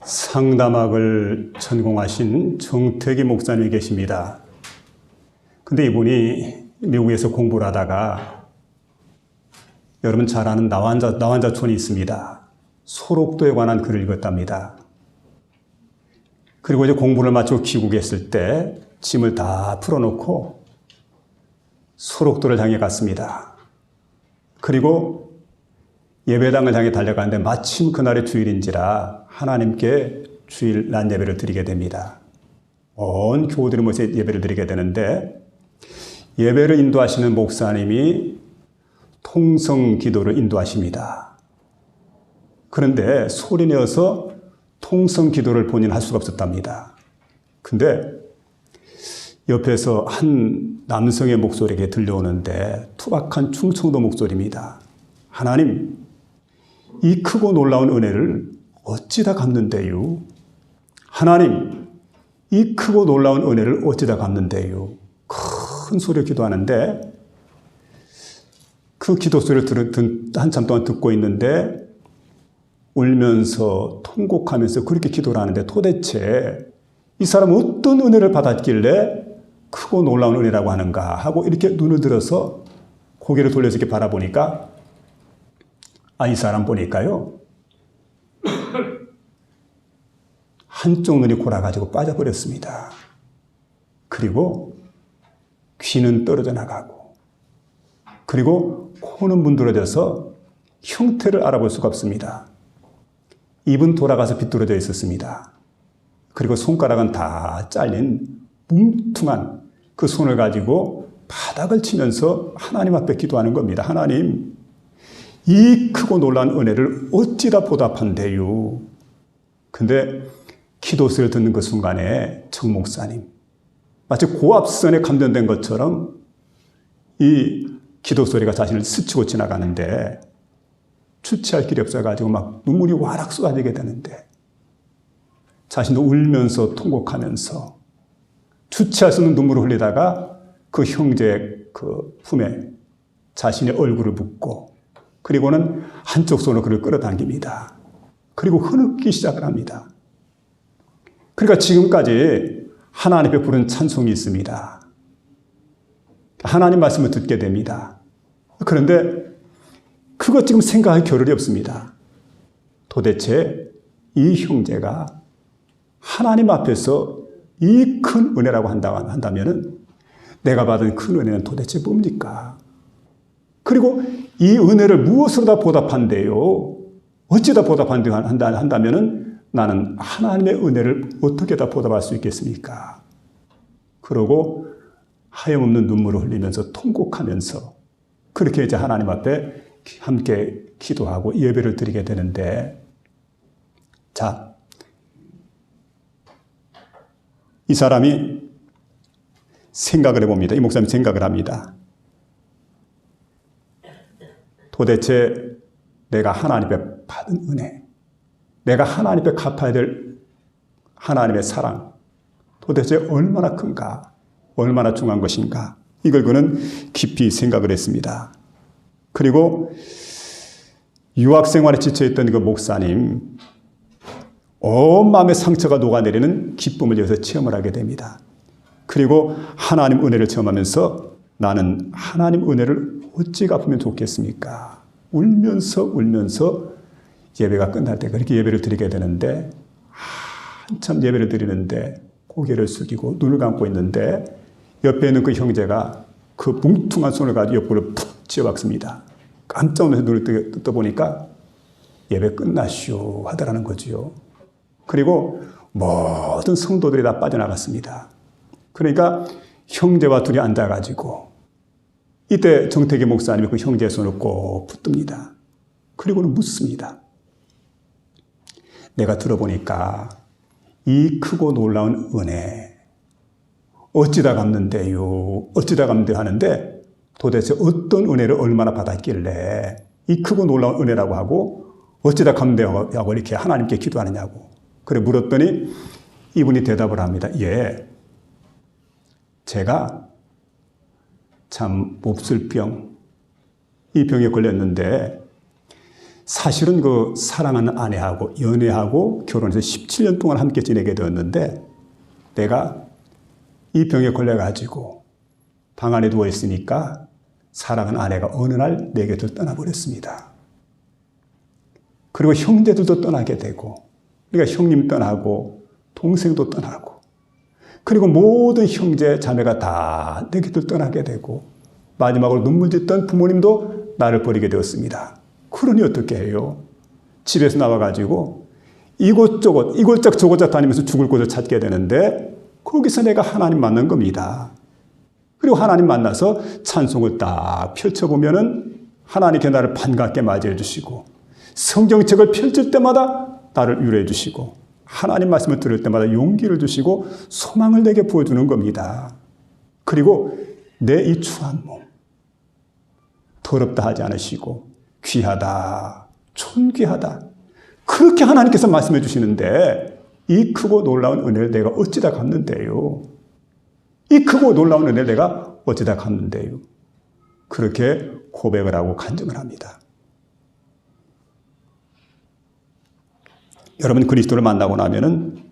상담학을 전공하신 정태기 목사님이 계십니다. 근데 이분이 미국에서 공부를 하다가 여러분 잘 아는 나환자촌이 있습니다. 소록도에 관한 글을 읽었답니다. 그리고 이제 공부를 마치고 귀국했을 때 짐을 다 풀어놓고 소록도를 향해 갔습니다. 그리고 예배당을 향해 달려가는데 마침 그날이 주일인지라 하나님께 주일 낮 예배를 드리게 됩니다. 온 교우들이 모여서 예배를 드리게 되는데 예배를 인도하시는 목사님이 통성 기도를 인도하십니다. 그런데 소리내어서 통성 기도를 본인 할 수가 없었답니다. 근데 옆에서 한 남성의 목소리가 들려오는데 투박한 충청도 목소리입니다. 하나님, 이 크고 놀라운 은혜를 어찌다 갚는데요? 하나님, 이 크고 놀라운 은혜를 어찌다 갚는데요? 큰 소리로 기도하는데 그 기도 소리를 한참 동안 듣고 있는데 울면서 통곡하면서 그렇게 기도를 하는데 도대체 이 사람은 어떤 은혜를 받았길래 크고 놀라운 은혜라고 하는가 하고 이렇게 눈을 들어서 고개를 돌려서 이렇게 바라보니까 이 사람 보니까요 한쪽 눈이 골아가지고 빠져버렸습니다. 그리고 귀는 떨어져 나가고 그리고 코는 문드러져서 형태를 알아볼 수가 없습니다. 입은 돌아가서 비뚤어져 있었습니다. 그리고 손가락은 다 잘린 뭉퉁한 그 손을 가지고 바닥을 치면서 하나님 앞에 기도하는 겁니다. 하나님, 이 크고 놀라운 은혜를 어찌다 보답한대요. 근데 기도 소리를 듣는 그 순간에 정 목사님 마치 고압선에 감전된 것처럼 이 기도 소리가 자신을 스치고 지나가는데 주체할 길이 없어가지고 막 눈물이 와락 쏟아지게 되는데 자신도 울면서 통곡하면서 주체할 수 없는 눈물을 흘리다가 그 형제의 그 품에 자신의 얼굴을 붓고 그리고는 한쪽 손으로 그를 끌어당깁니다. 그리고 흐느끼기 시작을 합니다. 그러니까 지금까지 하나님 앞에 부른 찬송이 있습니다. 하나님 말씀을 듣게 됩니다. 그런데 그것 지금 생각할 겨를이 없습니다. 도대체 이 형제가 하나님 앞에서 이 큰 은혜라고 한다면 내가 받은 큰 은혜는 도대체 뭡니까? 그리고 이 은혜를 무엇으로 다 보답한대요? 어찌다 한다면 나는 하나님의 은혜를 어떻게 다 보답할 수 있겠습니까? 그러고 하염없는 눈물을 흘리면서 통곡하면서 그렇게 이제 하나님 앞에 함께 기도하고 예배를 드리게 되는데 자, 이 사람이 생각을 해봅니다. 이 목사님이 생각을 합니다. 도대체 내가 하나님 앞에 받은 은혜, 내가 하나님 앞에 갚아야 될 하나님의 사랑, 도대체 얼마나 큰가, 얼마나 중요한 것인가, 이걸 그는 깊이 생각을 했습니다. 그리고 유학 생활에 지쳐있던 그 목사님, 온 마음의 상처가 녹아내리는 기쁨을 여기서 체험을 하게 됩니다. 그리고 하나님 은혜를 체험하면서 나는 하나님 은혜를 어찌 갚으면 좋겠습니까? 울면서 예배가 끝날 때 그렇게 예배를 드리게 되는데 한참 예배를 드리는데 고개를 숙이고 눈을 감고 있는데 옆에 있는 그 형제가 그 뭉퉁한 손을 가지고 옆구리를 푹 쥐어박습니다. 깜짝 놀라서 눈을 떠보니까 예배 끝났쇼 하더라는 거지요. 그리고 모든 성도들이 다 빠져나갔습니다. 그러니까 형제와 둘이 앉아가지고 이때 정태기 목사님이 그 형제의 손을 꼭 붙듭니다. 그리고는 묻습니다. 내가 들어보니까 이 크고 놀라운 은혜 어찌다 갚는데요? 어찌다 갚는데요? 하는데 도대체 어떤 은혜를 얼마나 받았길래 이 크고 놀라운 은혜라고 하고 어찌다 갚는데요? 하고 이렇게 하나님께 기도하느냐고. 그래 물었더니 이분이 대답을 합니다. 예, 제가 참 몹쓸 병, 이 병에 걸렸는데 사실은 그 사랑하는 아내하고 연애하고 결혼해서 17년 동안 함께 지내게 되었는데 내가 이 병에 걸려가지고 방 안에 누워있으니까 사랑하는 아내가 어느 날 내 곁을 떠나버렸습니다. 그리고 형제들도 떠나게 되고 그러니까 형님 떠나고 동생도 떠나고 그리고 모든 형제 자매가 다 내 곁을 떠나게 되고 마지막으로 눈물 짓던 부모님도 나를 버리게 되었습니다. 그러니 어떻게 해요? 집에서 나와가지고 이곳저곳 저곳 다니면서 죽을 곳을 찾게 되는데 거기서 내가 하나님 만난 겁니다. 그리고 하나님 만나서 찬송을 딱 펼쳐보면은 하나님께 나를 반갑게 맞이해 주시고 성경책을 펼칠 때마다 나를 위로해 주시고 하나님 말씀을 들을 때마다 용기를 주시고 소망을 내게 부어주는 겁니다. 그리고 내 이 추한 몸 더럽다 하지 않으시고 귀하다, 존귀하다 그렇게 하나님께서 말씀해 주시는데 이 크고 놀라운 은혜를 내가 어찌다 갚는데요. 이 크고 놀라운 은혜를 내가 어찌다 갚는데요. 그렇게 고백을 하고 간증을 합니다. 여러분 그리스도를 만나고 나면은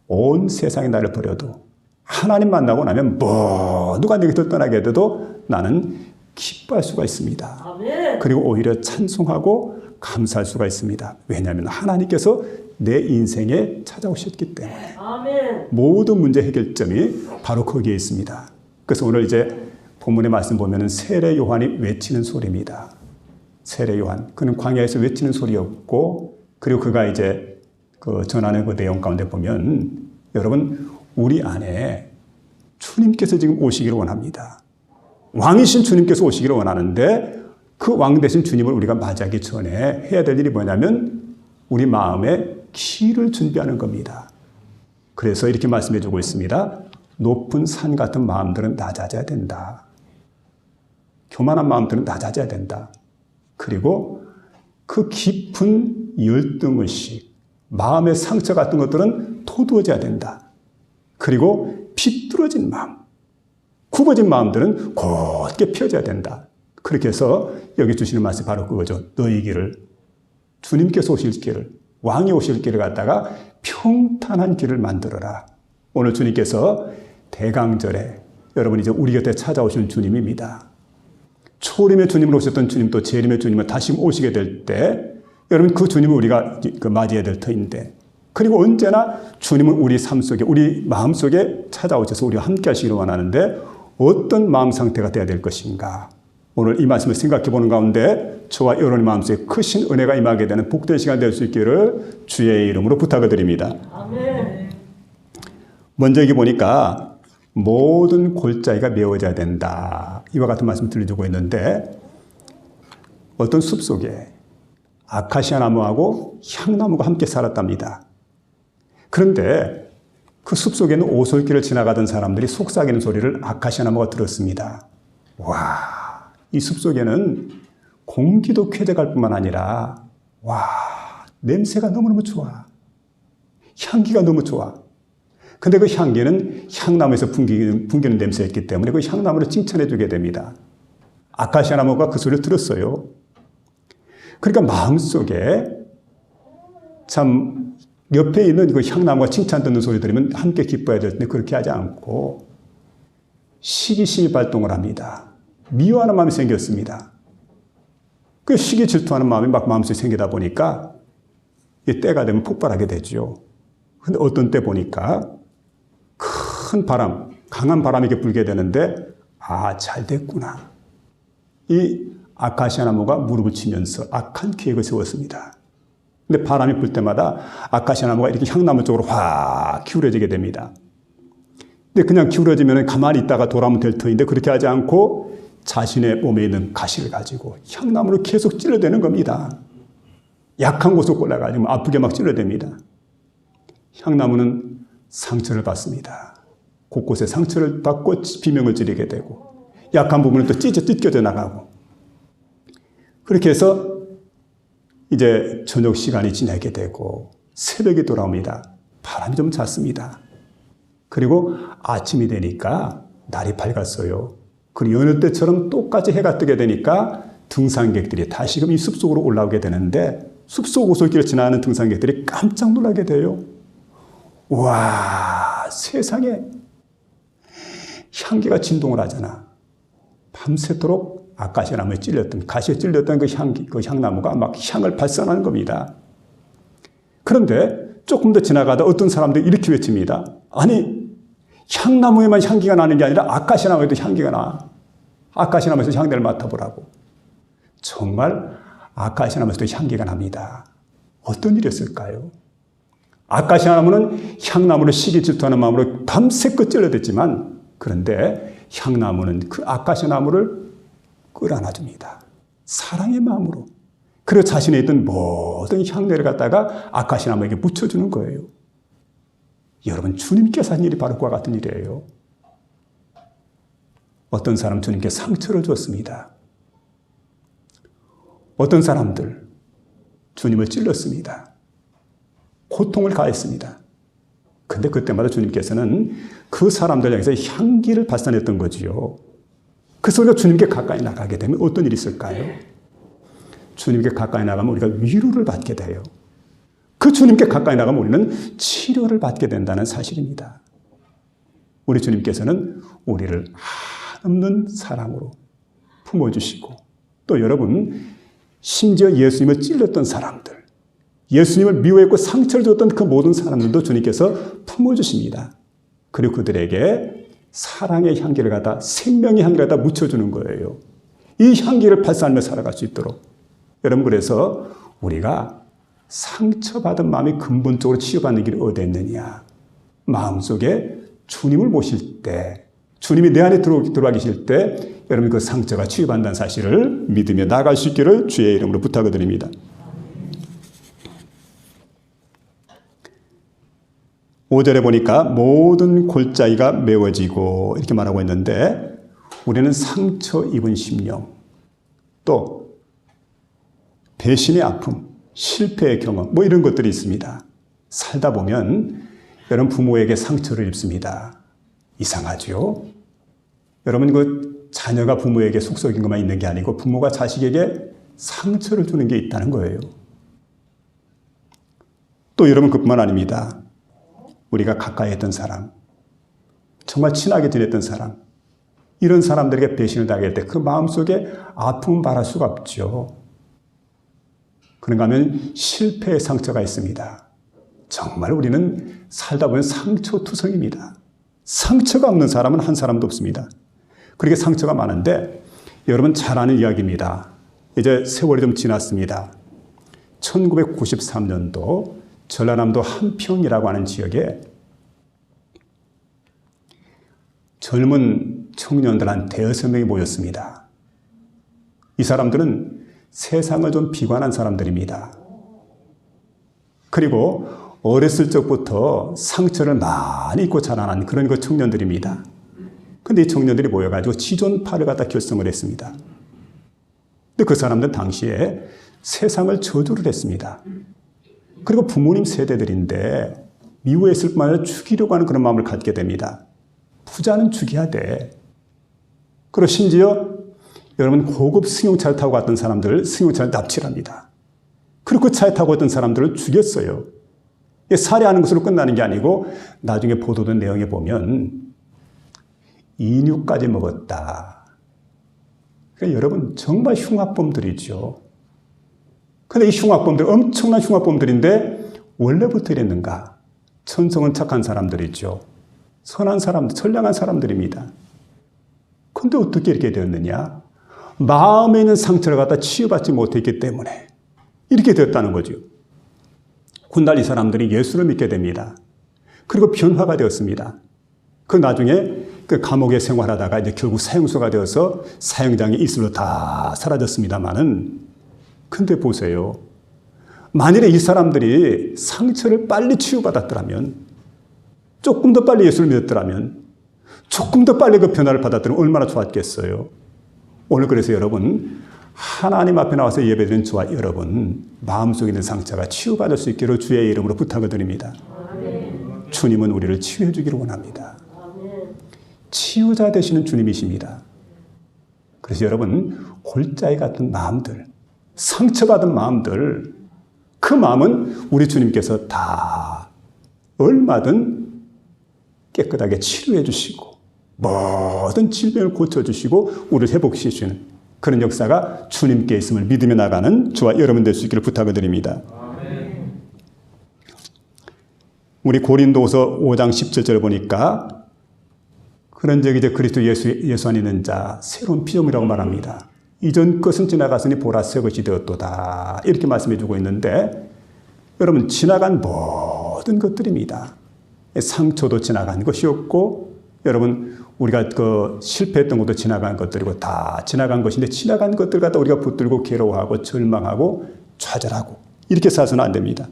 온 세상이 나를 버려도 하나님 만나고 나면 모두가 내 곁을 떠나게 돼도 나는 기뻐할 수가 있습니다. 아멘. 그리고 오히려 찬송하고 감사할 수가 있습니다. 왜냐하면 하나님께서 내 인생에 찾아오셨기 때문에 아멘. 모든 문제 해결점이 바로 거기에 있습니다. 그래서 오늘 이제 본문의 말씀 보면은 세례 요한이 외치는 소리입니다. 세례 요한 그는 광야에서 외치는 소리였고 그리고 그가 이제 그 전하는 그 내용 가운데 보면 여러분 우리 안에 주님께서 지금 오시기를 원합니다. 왕이신 주님께서 오시기를 원하는데 그 왕 대신 주님을 우리가 맞이하기 전에 해야 될 일이 뭐냐면 우리 마음에 길을 준비하는 겁니다. 그래서 이렇게 말씀해 주고 있습니다. 높은 산 같은 마음들은 낮아져야 된다. 교만한 마음들은 낮아져야 된다. 그리고 그 깊은 열등의식, 마음의 상처 같은 것들은 토두어져야 된다. 그리고 비뚤어진 마음, 굽어진 마음들은 곧게 펴져야 된다. 그렇게 해서 여기 주시는 말씀이 바로 그거죠. 너희 길을, 주님께서 오실 길을, 왕이 오실 길을 갖다가 평탄한 길을 만들어라. 오늘 주님께서 대강절에 여러분 이제 우리 곁에 찾아오시는 주님입니다. 초림의 주님으로 오셨던 주님도 재림의 주님을 다시 오시게 될 때 여러분 그 주님을 우리가 맞이해야 될 터인데 그리고 언제나 주님은 우리 삶 속에 우리 마음 속에 찾아오셔서 우리와 함께 하시기를 원하는데 어떤 마음 상태가 되어야 될 것인가. 오늘 이 말씀을 생각해 보는 가운데 저와 여러분의 마음속에 크신 은혜가 임하게 되는 복된 시간 될 수 있기를 주의 이름으로 부탁을 드립니다. 아멘. 먼저 여기 보니까 모든 골짜기가 메워져야 된다. 이와 같은 말씀 들려주고 있는데 어떤 숲속에 아카시아 나무하고 향나무가 함께 살았답니다. 그런데 그 숲속에는 오솔길을 지나가던 사람들이 속삭이는 소리를 아카시아 나무가 들었습니다. 와, 이 숲속에는 공기도 쾌적할 뿐만 아니라 와, 냄새가 너무너무 좋아. 향기가 너무 좋아. 근데 그 향기는 향나무에서 풍기는 냄새였기 때문에 그 향나무를 칭찬해 주게 됩니다. 아카시아 나무가 그 소리를 들었어요. 그러니까 마음속에 참 옆에 있는 그 향나무가 칭찬 듣는 소리 들으면 함께 기뻐해야 될 텐데 그렇게 하지 않고 시기심이 발동을 합니다. 미워하는 마음이 생겼습니다. 그 시기 질투하는 마음이 막 마음속에 생기다 보니까 이 때가 되면 폭발하게 되죠. 근데 어떤 때 보니까 큰 바람, 강한 바람이 이렇게 불게 되는데 아, 잘 됐구나. 이 아카시아 나무가 무릎을 치면서 악한 계획을 세웠습니다. 근데 바람이 불 때마다 아카시아 나무가 이렇게 향나무 쪽으로 확 기울어지게 됩니다. 근데 그냥 기울어지면 가만히 있다가 돌아오면 될 터인데 그렇게 하지 않고 자신의 몸에 있는 가시를 가지고 향나무를 계속 찔러대는 겁니다. 약한 곳을 골라가지고 아프게 막 찔러댑니다. 향나무는 상처를 받습니다. 곳곳에 상처를 받고 비명을 지르게 되고 약한 부분은 또 찢겨져 나가고 그렇게 해서 이제 저녁 시간이 지나게 되고 새벽이 돌아옵니다. 바람이 좀 잤습니다. 그리고 아침이 되니까 날이 밝았어요. 그리고 여느 때처럼 똑같이 해가 뜨게 되니까 등산객들이 다시금 이 숲속으로 올라오게 되는데 숲속 오솔길을 지나는 등산객들이 깜짝 놀라게 돼요. 와, 세상에 향기가 진동을 하잖아. 밤새도록 아카시아 나무에 찔렸던, 가시에 찔렸던 그 향나무가 막 향을 발산하는 겁니다. 그런데 조금 더 지나가다 어떤 사람들이 이렇게 외칩니다. 아니, 향나무에만 향기가 나는 게 아니라 아카시아 나무에도 향기가 나. 아카시아 나무에서 향내를 맡아보라고. 정말 아카시아 나무에서도 향기가 납니다. 어떤 일이었을까요? 아카시아 나무는 향나무를 시기 질투하는 마음으로 밤새껏 찔러댔지만, 그런데 향나무는 그 아카시아 나무를 끌어안아줍니다. 사랑의 마음으로. 그리고 자신에 있던 모든 향내를 갖다가 아카시아 나무에게 묻혀주는 거예요. 여러분, 주님께서 한 일이 바로 그와 같은 일이에요. 어떤 사람 주님께 상처를 줬습니다. 어떤 사람들 주님을 찔렀습니다. 고통을 가했습니다. 근데 그때마다 주님께서는 그 사람들 향해서 향기를 발산했던 거지요. 그래서 우리가 주님께 가까이 나가게 되면 어떤 일이 있을까요? 주님께 가까이 나가면 우리가 위로를 받게 돼요. 그 주님께 가까이 나가면 우리는 치료를 받게 된다는 사실입니다. 우리 주님께서는 우리를 한없는 사랑으로 품어주시고, 또 여러분, 심지어 예수님을 찔렀던 사람들, 예수님을 미워했고 상처를 줬던 그 모든 사람들도 주님께서 품어주십니다. 그리고 그들에게 사랑의 향기를 갖다, 생명의 향기를 갖다 묻혀주는 거예요. 이 향기를 발산하며 살아갈 수 있도록. 여러분, 그래서 우리가 상처받은 마음이 근본적으로 치유받는 길이 어디에 있느냐? 마음속에 주님을 모실 때, 주님이 내 안에 들어와 계실 때 여러분 그 상처가 치유받는다는 사실을 믿으며 나아갈 수 있기를 주의 이름으로 부탁을 드립니다. 5절에 보니까 모든 골짜기가 메워지고 이렇게 말하고 있는데, 우리는 상처 입은 심령, 또 배신의 아픔, 실패의 경험, 뭐 이런 것들이 있습니다. 살다 보면 여러분 부모에게 상처를 입습니다. 이상하죠? 여러분, 그 자녀가 부모에게 속썩인 것만 있는 게 아니고 부모가 자식에게 상처를 주는 게 있다는 거예요. 또 여러분, 그뿐만 아닙니다. 우리가 가까이 했던 사람, 정말 친하게 지냈던 사람, 이런 사람들에게 배신을 당할 때 그 마음속에 아픔은 말할 수가 없죠. 그런가 하면 실패의 상처가 있습니다. 정말 우리는 살다 보면 상처투성입니다. 상처가 없는 사람은 한 사람도 없습니다. 그렇게 상처가 많은데, 여러분 잘 아는 이야기입니다. 이제 세월이 좀 지났습니다. 1993년도 전라남도 한평이라고 하는 지역에 젊은 청년들 한 대여섯 명이 모였습니다. 이 사람들은 세상을 좀 비관한 사람들입니다. 그리고 어렸을 적부터 상처를 많이 입고 자라난 그런 그 청년들입니다. 근데 이 청년들이 모여가지고 지존파를 갖다 결성을 했습니다. 근데 그 사람들은 당시에 세상을 저주를 했습니다. 그리고 부모님 세대들인데 미워했을 뿐만 아니라 죽이려고 하는 그런 마음을 갖게 됩니다. 부자는 죽여야 돼. 그리고 심지어 여러분 고급 승용차를 타고 갔던 사람들 승용차를 납치를 합니다. 그리고 그 차에 타고 갔던 사람들을 죽였어요. 살해하는 것으로 끝나는 게 아니고 나중에 보도된 내용에 보면 인육까지 먹었다. 그러니까 여러분 정말 흉악범들이죠. 근데 이 흉악범들, 엄청난 흉악범들인데 원래부터 이랬는가? 천성은 착한 사람들이죠. 선한 사람들, 선량한 사람들입니다. 근데 어떻게 이렇게 되었느냐? 마음에 있는 상처를 갖다 치유받지 못했기 때문에 이렇게 되었다는 거죠. 훗날 이 사람들이 예수를 믿게 됩니다. 그리고 변화가 되었습니다. 그 나중에 그 감옥에 생활하다가 이제 결국 사형수가 되어서 사형장의 이슬로 다 사라졌습니다만은, 근데 보세요. 만일에 이 사람들이 상처를 빨리 치유받았더라면, 조금 더 빨리 예수를 믿었더라면, 조금 더 빨리 그 변화를 받았더라면 얼마나 좋았겠어요. 오늘 그래서 여러분, 하나님 앞에 나와서 예배드리는 저와 여러분, 마음속에 있는 상처가 치유받을 수 있기를 주의 이름으로 부탁을 드립니다. 아멘. 주님은 우리를 치유해 주기를 원합니다. 아멘. 치유자 되시는 주님이십니다. 그래서 여러분, 골짜기 같은 마음들, 상처받은 마음들, 그 마음은 우리 주님께서 다 얼마든 깨끗하게 치료해 주시고 모든 질병을 고쳐주시고 우리를 회복시켜 주시는 그런 역사가 주님께 있음을 믿으며 나가는 저와 여러분 될 수 있기를 부탁을 드립니다. 우리 고린도서 5장 17절을 보니까 그런 적이 이제 그리스도 예수 안에 있는 자 새로운 피조물이라고 말합니다. 이전 것은 지나갔으니 보라 새 것이 되었도다. 이렇게 말씀해 주고 있는데 여러분 지나간 모든 것들입니다. 상처도 지나간 것이었고 여러분 우리가 그 실패했던 것도 지나간 것들이고 다 지나간 것인데 지나간 것들 갖다 우리가 붙들고 괴로워하고 절망하고 좌절하고 이렇게 살아서는 안 됩니다.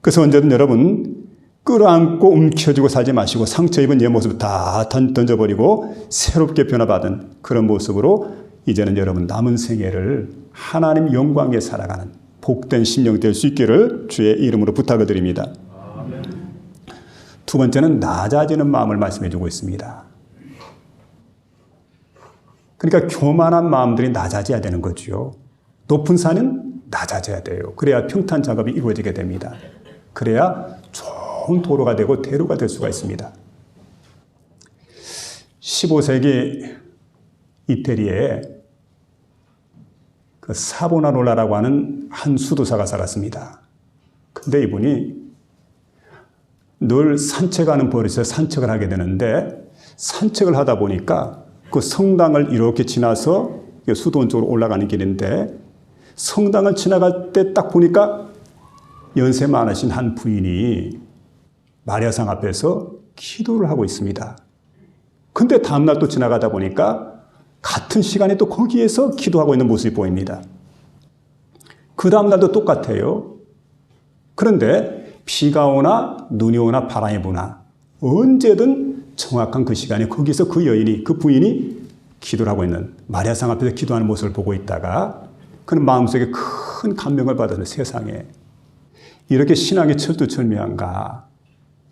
그래서 언제든 여러분 끌어안고 움켜쥐고 살지 마시고 상처 입은 옛 모습 다 던져버리고 새롭게 변화받은 그런 모습으로 이제는 여러분 남은 생애를 하나님 영광에 살아가는 복된 심령 될 수 있기를 주의 이름으로 부탁을 드립니다. 두 번째는 낮아지는 마음을 말씀해 주고 있습니다. 그러니까 교만한 마음들이 낮아져야 되는 거죠. 높은 산은 낮아져야 돼요. 그래야 평탄 작업이 이루어지게 됩니다. 그래야 좋은 도로가 되고 대로가 될 수가 있습니다. 15세기 이태리에 그 사보나롤라라고 하는 한 수도사가 살았습니다. 근데 이분이 늘 산책하는 버릇에 산책을 하게 되는데 산책을 하다 보니까 그 성당을 이렇게 지나서 수도원 쪽으로 올라가는 길인데 성당을 지나갈 때 딱 보니까 연세 많으신 한 부인이 마리아상 앞에서 기도를 하고 있습니다. 근데 다음날 또 지나가다 보니까 같은 시간에 또 거기에서 기도하고 있는 모습이 보입니다. 그 다음날도 똑같아요. 그런데 비가 오나 눈이 오나 바람이 부나 언제든 정확한 그 시간에 거기서 그 여인이 그 부인이 기도를 하고 있는 마리아상 앞에서 기도하는 모습을 보고 있다가 그는 마음속에 큰 감명을 받았는 세상에 이렇게 신앙이 철두철미한가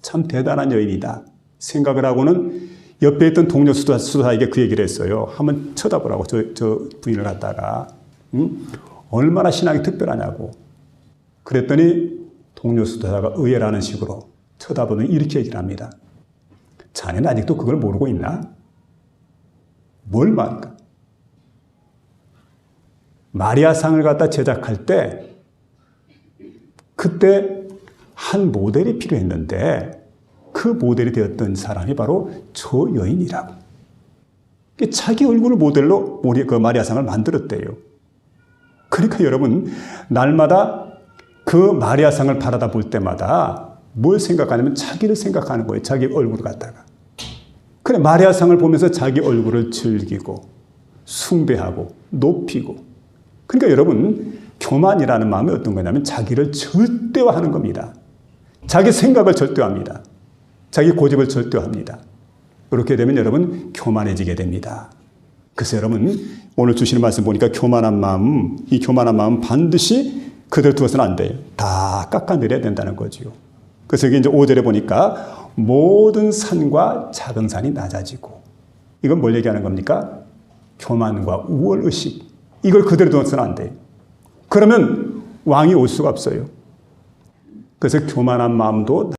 참 대단한 여인이다 생각을 하고는 옆에 있던 동료 수도사에게 그 얘기를 했어요. 한번 쳐다보라고 저 부인을 갖다가 얼마나 신앙이 특별하냐고. 그랬더니 동료 수도사가 의외라는 식으로 쳐다보더니 이렇게 얘기를 합니다. 자네는 아직도 그걸 모르고 있나? 뭘 말할까? 마리아상을 갖다 제작할 때 그때 한 모델이 필요했는데 그 모델이 되었던 사람이 바로 저 여인이라고. 자기 얼굴을 모델로 그 마리아상을 만들었대요. 그러니까 여러분 날마다 그 마리아상을 바라다 볼 때마다 뭘 생각하냐면 자기를 생각하는 거예요. 자기 얼굴을 갖다가. 그래 마리아상을 보면서 자기 얼굴을 즐기고 숭배하고 높이고. 그러니까 여러분 교만이라는 마음이 어떤 거냐면 자기를 절대화하는 겁니다. 자기 생각을 절대화합니다. 자기 고집을 절대화합니다. 그렇게 되면 여러분 교만해지게 됩니다. 그래서 여러분 오늘 주시는 말씀 보니까 교만한 마음, 이 교만한 마음 반드시 그대로 두어서는 안 돼요. 다 깎아내려야 된다는 거죠. 그래서 여기 이제 5절에 보니까 모든 산과 작은 산이 낮아지고 이건 뭘 얘기하는 겁니까? 교만과 우월의식 이걸 그대로 두어서는 안 돼요. 그러면 왕이 올 수가 없어요. 그래서 교만한 마음도